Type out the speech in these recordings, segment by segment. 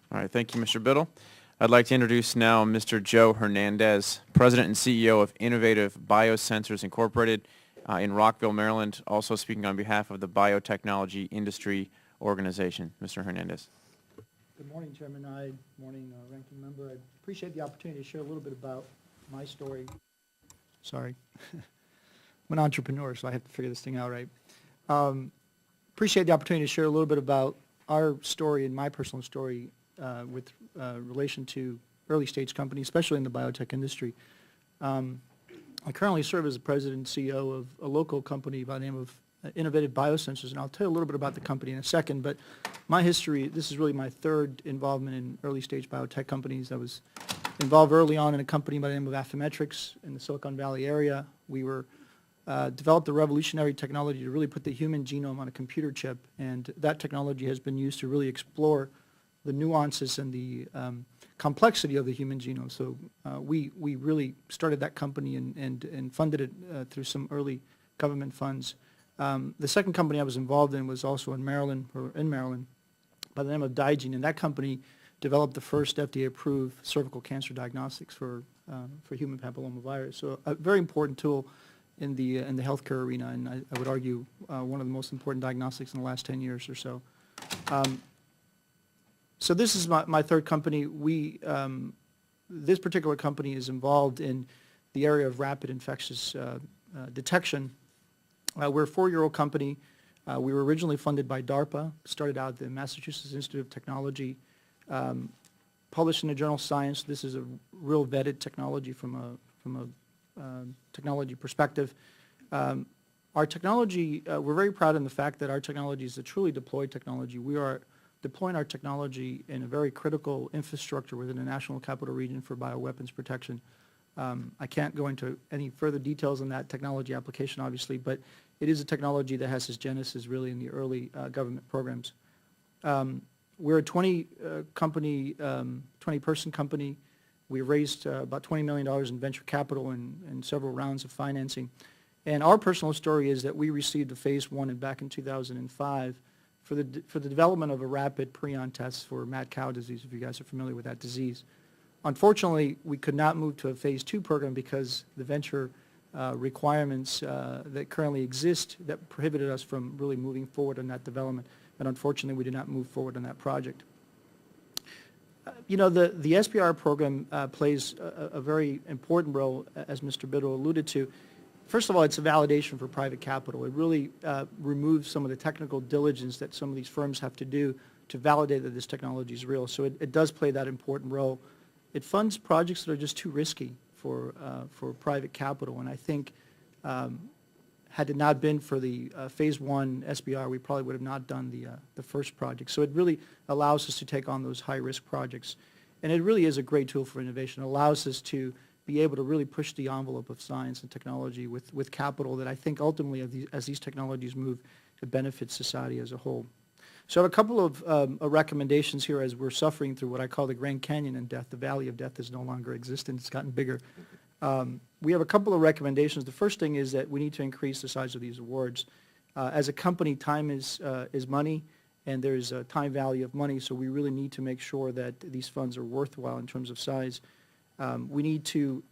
All right, thank you, Mr. Biddle. I'd like to introduce now Mr. Joe Hernandez, President and CEO of Innovative Biosensors Incorporated in Rockville, Maryland, also speaking on behalf of the Biotechnology Industry Organization. Mr. Hernandez. Good morning, Chairman Nye. Morning, Ranking Member. I appreciate the opportunity to share a little bit about my story. Sorry. I'm an entrepreneur, so I have to figure this thing out right. Appreciate the opportunity to share a little bit about our story and my personal story with relation to early stage companies, especially in the biotech industry. I currently serve as the President and CEO of a local company by the name of Innovative Biosensors, and I'll tell you a little bit about the company in a second, but my history, this is really my third involvement in early stage biotech companies. I was involved early on in a company by the name of Affymetrix in the Silicon Valley area. We developed a revolutionary technology to really put the human genome on a computer chip, and that technology has been used to really explore the nuances and the complexity of the human genome. So we really started that company and funded it through some early government funds. The second company I was involved in was also in Maryland, by the name of Digene, and that company developed the first FDA-approved cervical cancer diagnostics for human papillomavirus. So a very important tool in the healthcare arena, and I would argue one of the most important diagnostics in the last 10 years or so. So this is my third company. This particular company is involved in the area of rapid infectious detection. We're a 4-year-old company. We were originally funded by DARPA, started out at the Massachusetts Institute of Technology, published in the journal Science. This is a real vetted technology from a technology perspective. Our technology, we're very proud in the fact that our technology is a truly deployed technology. We are deploying our technology in a very critical infrastructure within the National Capital Region for bioweapons protection. I can't go into any further details on that technology application, obviously, but it is a technology that has its genesis really in the early government programs. We're a 20-person company. We raised about $20 million in venture capital and several rounds of financing. And our personal story is that we received a phase 1 back in 2005 for the development of a rapid prion test for mad cow disease, if you guys are familiar with that disease. Unfortunately, we could not move to a phase 2 program because the venture requirements that currently exist that prohibited us from really moving forward on that development. And unfortunately, we did not move forward on that project. You know, the SBIR program plays a very important role, as Mr. Biddle alluded to. First of all, it's a validation for private capital. It really removes some of the technical diligence that some of these firms have to do to validate that this technology is real. So it does play that important role. It funds projects that are just too risky for private capital, and I think had it not been for the phase 1 SBIR, we probably would have not done the first project. So it really allows us to take on those high-risk projects, and it really is a great tool for innovation. It allows us to be able to really push the envelope of science and technology with capital that I think ultimately, as these technologies move, to benefit society as a whole. So I have a couple of recommendations here as we're suffering through what I call the Grand Canyon in death. The Valley of Death is no longer existent. It's gotten bigger. We have a couple of recommendations. The first thing is that we need to increase the size of these awards. As a company, time is money, and there's a time value of money, so we really need to make sure that these funds are worthwhile in terms of size. We need to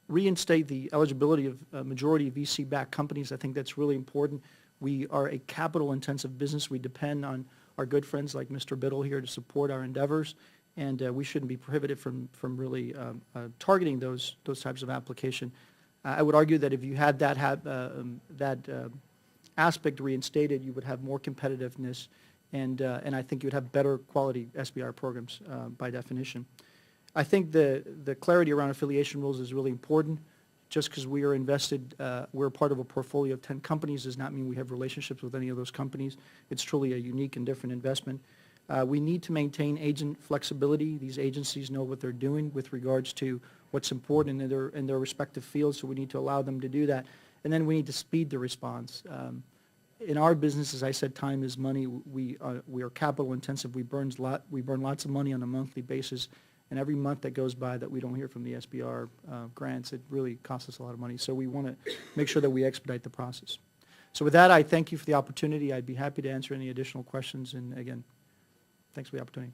reinstate the eligibility of a majority of VC-backed companies. I think that's really important. We are a capital-intensive business. We depend on our good friends like Mr. Biddle here to support our endeavors, and we shouldn't be prohibited from really targeting those types of application. I would argue that if you had that aspect reinstated, you would have more competitiveness, and I think you would have better quality SBIR programs by definition. I think the clarity around affiliation rules is really important. Just because we are invested, we're part of a portfolio of 10 companies does not mean we have relationships with any of those companies. It's truly a unique and different investment. We need to maintain agent flexibility. These agencies know what they're doing with regards to what's important in their respective fields, so we need to allow them to do that. And then we need to speed the response. In our business, as I said, time is money. We are capital intensive. We burn lots of money on a monthly basis, and every month that goes by that we don't hear from the SBIR grants, it really costs us a lot of money. So we want to make sure that we expedite the process. So with that, I thank you for the opportunity. I'd be happy to answer any additional questions. And again, Thanks for the opportunity.